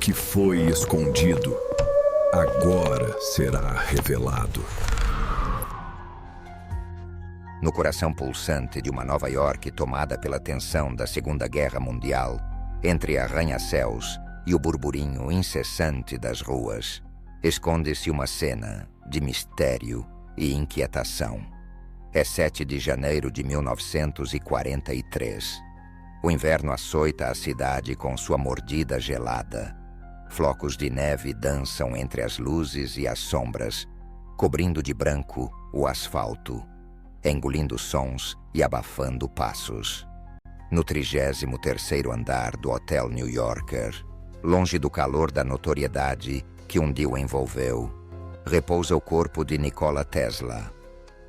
que foi escondido agora será revelado. No coração pulsante de uma Nova York tomada pela tensão da Segunda Guerra Mundial, entre arranha-céus e o burburinho incessante das ruas, esconde-se uma cena de mistério e inquietação. É 7 de janeiro de 1943. O inverno açoita a cidade com sua mordida gelada. Flocos de neve dançam entre as luzes e as sombras, cobrindo de branco o asfalto, engolindo sons e abafando passos. No 33º andar do Hotel New Yorker, longe do calor da notoriedade que um dia o envolveu, repousa o corpo de Nikola Tesla.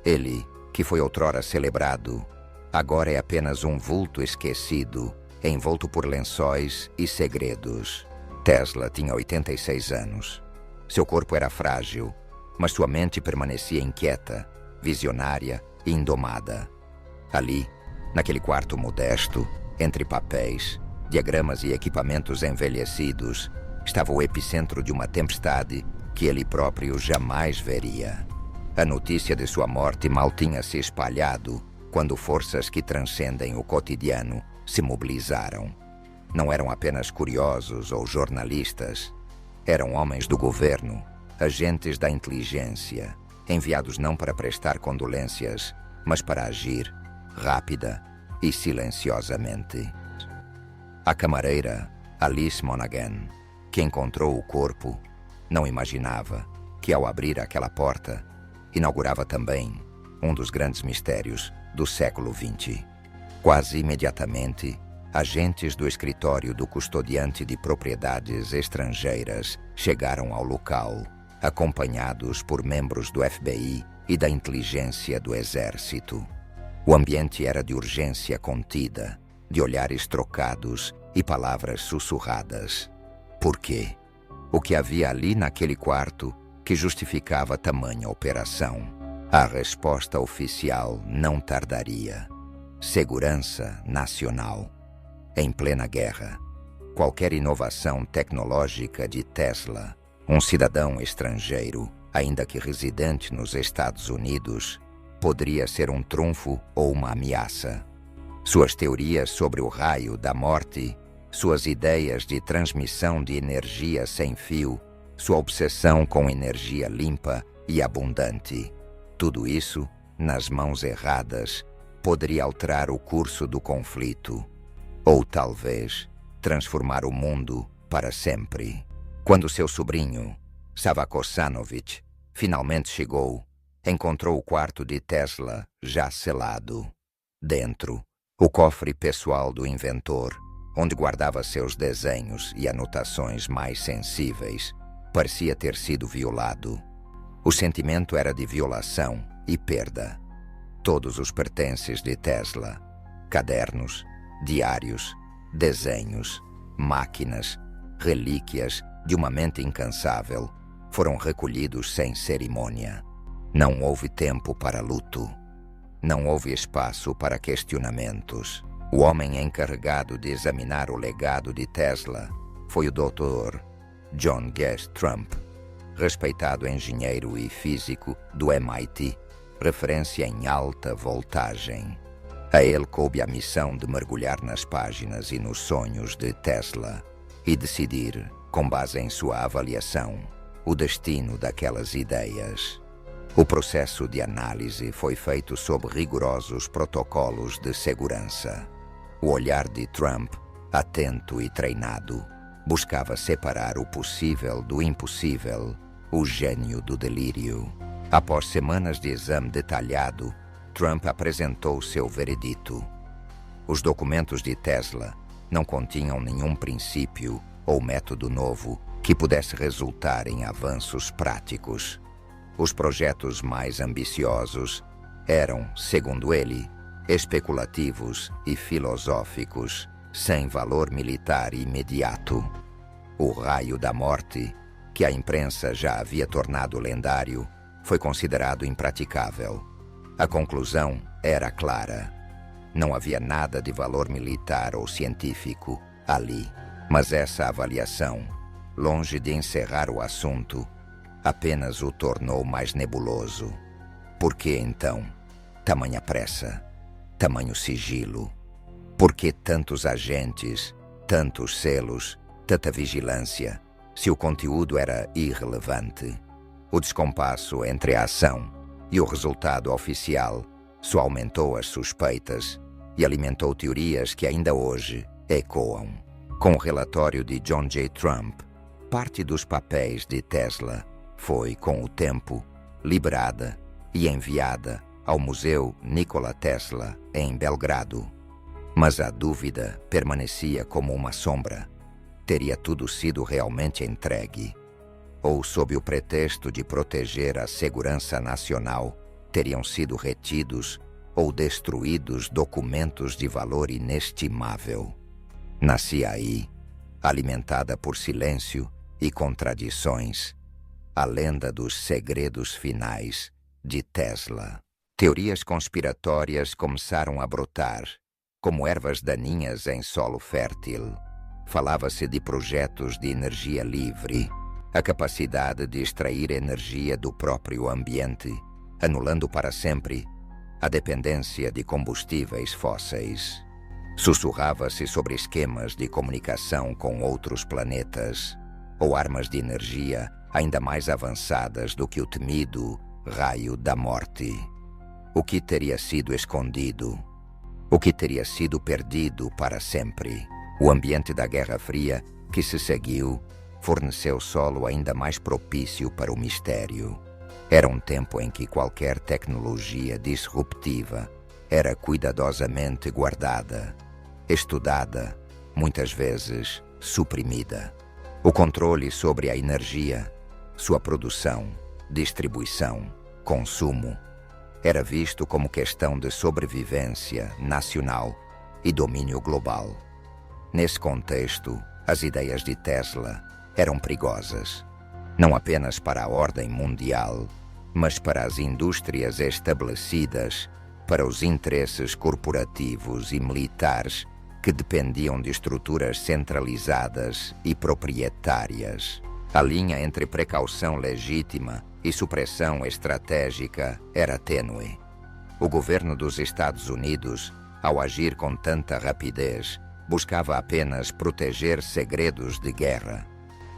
Ele, que foi outrora celebrado, agora é apenas um vulto esquecido, envolto por lençóis e segredos. Tesla tinha 86 anos. Seu corpo era frágil, mas sua mente permanecia inquieta, visionária e indomada. Ali, naquele quarto modesto, entre papéis, diagramas e equipamentos envelhecidos, estava o epicentro de uma tempestade que ele próprio jamais veria. A notícia de sua morte mal tinha se espalhado quando forças que transcendem o cotidiano se mobilizaram. Não eram apenas curiosos ou jornalistas. Eram homens do governo, agentes da inteligência, enviados não para prestar condolências, mas para agir rápida e silenciosamente. A camareira, Alice Monaghan, que encontrou o corpo, não imaginava que, ao abrir aquela porta, inaugurava também um dos grandes mistérios do século XX. Quase imediatamente, agentes do escritório do custodiante de propriedades estrangeiras chegaram ao local, acompanhados por membros do FBI e da inteligência do Exército. O ambiente era de urgência contida, de olhares trocados e palavras sussurradas. Por quê? O que havia ali naquele quarto que justificava tamanha operação? A resposta oficial não tardaria. Segurança nacional. Em plena guerra, qualquer inovação tecnológica de Tesla, um cidadão estrangeiro, ainda que residente nos Estados Unidos, poderia ser um trunfo ou uma ameaça. Suas teorias sobre o raio da morte, suas ideias de transmissão de energia sem fio, sua obsessão com energia limpa e abundante, tudo isso, nas mãos erradas, poderia alterar o curso do conflito, ou talvez transformar o mundo para sempre. Quando seu sobrinho, Slavko Sanovich, finalmente chegou, encontrou o quarto de Tesla já selado. Dentro, o cofre pessoal do inventor, onde guardava seus desenhos e anotações mais sensíveis, parecia ter sido violado. O sentimento era de violação e perda. Todos os pertences de Tesla, cadernos, diários, desenhos, máquinas, relíquias de uma mente incansável, foram recolhidos sem cerimônia. Não houve tempo para luto. Não houve espaço para questionamentos. O homem encarregado de examinar o legado de Tesla foi o Dr. John Guest Trump, respeitado engenheiro e físico do MIT, referência em alta voltagem. A ele coube a missão de mergulhar nas páginas e nos sonhos de Tesla e decidir, com base em sua avaliação, o destino daquelas ideias. O processo de análise foi feito sob rigorosos protocolos de segurança. O olhar de Trump, atento e treinado, buscava separar o possível do impossível, o gênio do delírio. Após semanas de exame detalhado, Trump apresentou seu veredito. Os documentos de Tesla não continham nenhum princípio ou método novo que pudesse resultar em avanços práticos. Os projetos mais ambiciosos eram, segundo ele, especulativos e filosóficos, sem valor militar imediato. O raio da morte, que a imprensa já havia tornado lendário, foi considerado impraticável. A conclusão era clara. Não havia nada de valor militar ou científico ali, mas essa avaliação longe de encerrar o assunto, apenas o tornou mais nebuloso. Por que, então, tamanha pressa, tamanho sigilo? Por que tantos agentes, tantos selos, tanta vigilância, se o conteúdo era irrelevante? O descompasso entre a ação e o resultado oficial só aumentou as suspeitas e alimentou teorias que ainda hoje ecoam. Com o relatório de John J. Trump, parte dos papéis de Tesla foi, com o tempo, liberada e enviada ao Museu Nikola Tesla, em Belgrado. Mas a dúvida permanecia como uma sombra. Teria tudo sido realmente entregue? Ou, sob o pretexto de proteger a segurança nacional, teriam sido retidos ou destruídos documentos de valor inestimável? Nascia aí, alimentada por silêncio e contradições, a lenda dos segredos finais de Tesla. Teorias conspiratórias começaram a brotar, como ervas daninhas em solo fértil. Falava-se de projetos de energia livre, a capacidade de extrair energia do próprio ambiente, anulando para sempre a dependência de combustíveis fósseis. Sussurrava-se sobre esquemas de comunicação com outros planetas, ou armas de energia ainda mais avançadas do que o temido raio da morte. O que teria sido escondido? O que teria sido perdido para sempre? O ambiente da Guerra Fria que se seguiu forneceu solo ainda mais propício para o mistério. Era um tempo em que qualquer tecnologia disruptiva era cuidadosamente guardada, estudada, muitas vezes suprimida. O controle sobre a energia, sua produção, distribuição, consumo, era visto como questão de sobrevivência nacional e domínio global. Nesse contexto, as ideias de Tesla eram perigosas, não apenas para a ordem mundial, mas para as indústrias estabelecidas, para os interesses corporativos e militares que dependiam de estruturas centralizadas e proprietárias. A linha entre precaução legítima e supressão estratégica era tênue. O governo dos Estados Unidos, ao agir com tanta rapidez, buscava apenas proteger segredos de guerra,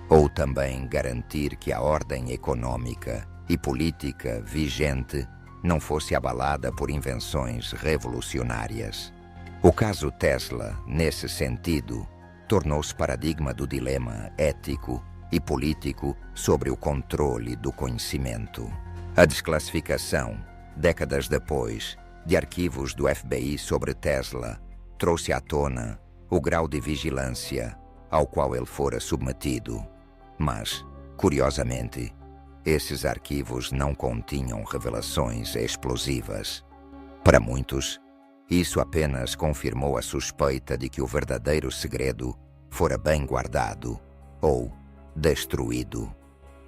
ou também garantir que a ordem econômica e política vigente não fosse abalada por invenções revolucionárias. O caso Tesla, nesse sentido, tornou-se paradigma do dilema ético e político sobre o controle do conhecimento. A desclassificação, décadas depois, de arquivos do FBI sobre Tesla, trouxe à tona o grau de vigilância ao qual ele fora submetido. Mas, curiosamente, esses arquivos não continham revelações explosivas. Para muitos, isso apenas confirmou a suspeita de que o verdadeiro segredo fora bem guardado ou destruído.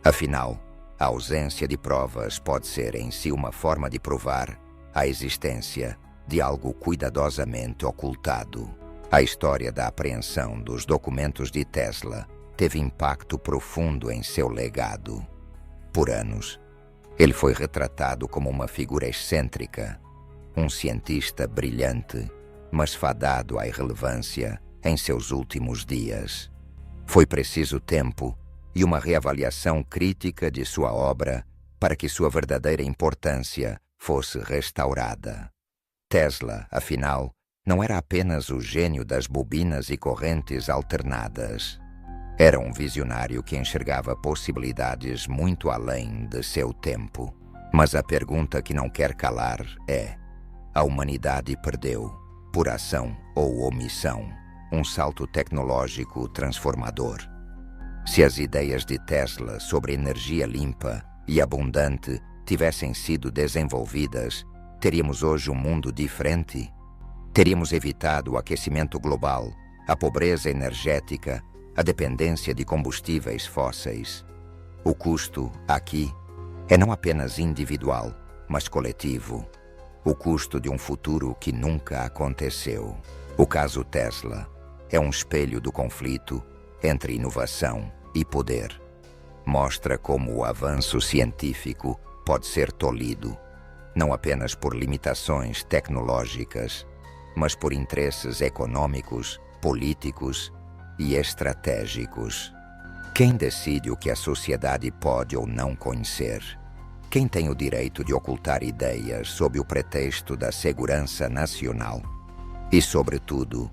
Afinal, a ausência de provas pode ser em si uma forma de provar a existência de algo cuidadosamente ocultado. A história da apreensão dos documentos de Tesla teve impacto profundo em seu legado. Por anos, ele foi retratado como uma figura excêntrica, um cientista brilhante, mas fadado à irrelevância em seus últimos dias. Foi preciso tempo e uma reavaliação crítica de sua obra para que sua verdadeira importância fosse restaurada. Tesla, afinal, não era apenas o gênio das bobinas e correntes alternadas. Era um visionário que enxergava possibilidades muito além de seu tempo. Mas a pergunta que não quer calar é: a humanidade perdeu, por ação ou omissão, um salto tecnológico transformador? Se as ideias de Tesla sobre energia limpa e abundante tivessem sido desenvolvidas, teríamos hoje um mundo diferente? Teríamos evitado o aquecimento global, a pobreza energética, a dependência de combustíveis fósseis? O custo, aqui, é não apenas individual, mas coletivo. O custo de um futuro que nunca aconteceu. O caso Tesla é um espelho do conflito entre inovação e poder. Mostra como o avanço científico pode ser tolhido, não apenas por limitações tecnológicas, mas por interesses econômicos, políticos e estratégicos. Quem decide o que a sociedade pode ou não conhecer? Quem tem o direito de ocultar ideias sob o pretexto da segurança nacional? E, sobretudo,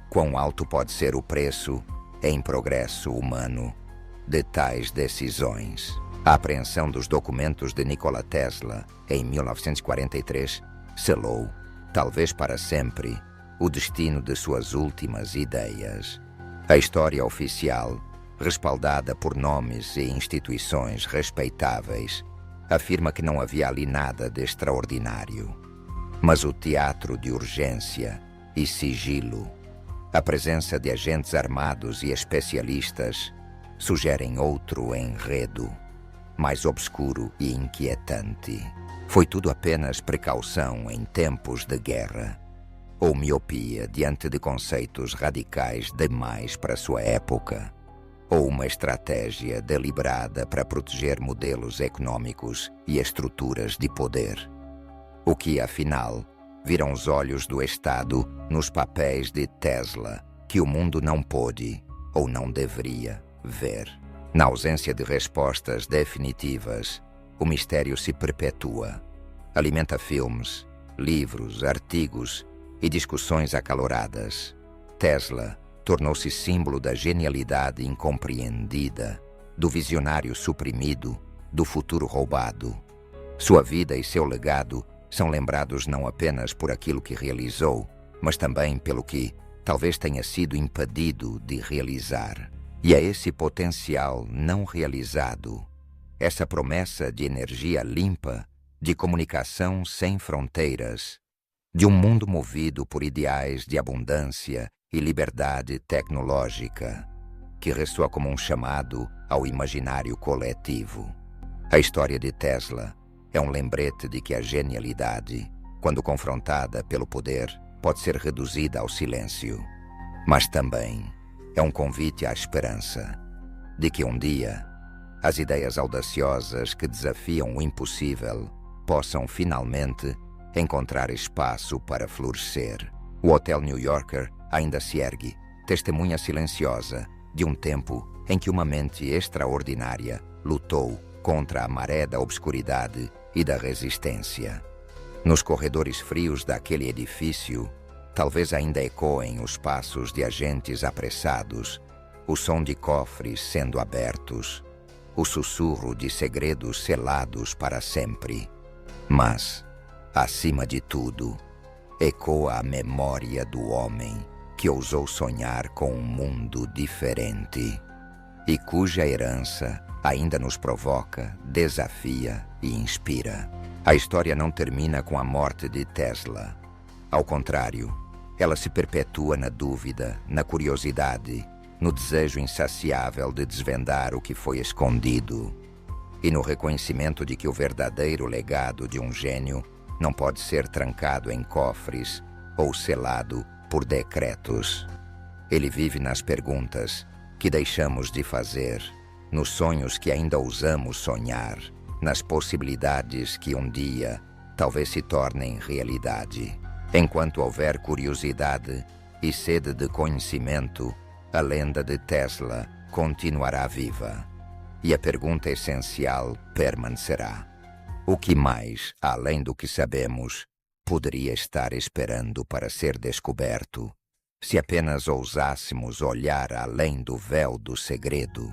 quão alto pode ser o preço em progresso humano de tais decisões? A apreensão dos documentos de Nikola Tesla, em 1943, selou, talvez para sempre, o destino de suas últimas ideias. A história oficial, respaldada por nomes e instituições respeitáveis, afirma que não havia ali nada de extraordinário. Mas o teatro de urgência e sigilo, a presença de agentes armados e especialistas, sugerem outro enredo, mais obscuro e inquietante. Foi tudo apenas precaução em tempos de guerra, ou miopia diante de conceitos radicais demais para sua época, ou uma estratégia deliberada para proteger modelos econômicos e estruturas de poder. O que, afinal, viram os olhos do Estado nos papéis de Tesla, que o mundo não pôde ou não deveria ver. Na ausência de respostas definitivas, o mistério se perpetua. Alimenta filmes, livros, artigos e discussões acaloradas. Tesla tornou-se símbolo da genialidade incompreendida, do visionário suprimido, do futuro roubado. Sua vida e seu legado são lembrados não apenas por aquilo que realizou, mas também pelo que talvez tenha sido impedido de realizar. E é esse potencial não realizado, essa promessa de energia limpa, de comunicação sem fronteiras, de um mundo movido por ideais de abundância e liberdade tecnológica, que ressoa como um chamado ao imaginário coletivo. A história de Tesla é um lembrete de que a genialidade, quando confrontada pelo poder, pode ser reduzida ao silêncio. Mas também é um convite à esperança de que um dia as ideias audaciosas que desafiam o impossível possam finalmente encontrar espaço para florescer. O Hotel New Yorker ainda se ergue, testemunha silenciosa de um tempo em que uma mente extraordinária lutou contra a maré da obscuridade e da resistência. Nos corredores frios daquele edifício, talvez ainda ecoem os passos de agentes apressados, o som de cofres sendo abertos, o sussurro de segredos selados para sempre. Mas, acima de tudo, ecoa a memória do homem que ousou sonhar com um mundo diferente e cuja herança ainda nos provoca, desafia e inspira. A história não termina com a morte de Tesla. Ao contrário, ela se perpetua na dúvida, na curiosidade, no desejo insaciável de desvendar o que foi escondido e no reconhecimento de que o verdadeiro legado de um gênio não pode ser trancado em cofres ou selado por decretos. Ele vive nas perguntas que deixamos de fazer, nos sonhos que ainda ousamos sonhar, nas possibilidades que um dia talvez se tornem realidade. Enquanto houver curiosidade e sede de conhecimento, a lenda de Tesla continuará viva. E a pergunta essencial permanecerá: o que mais, além do que sabemos, poderia estar esperando para ser descoberto, se apenas ousássemos olhar além do véu do segredo?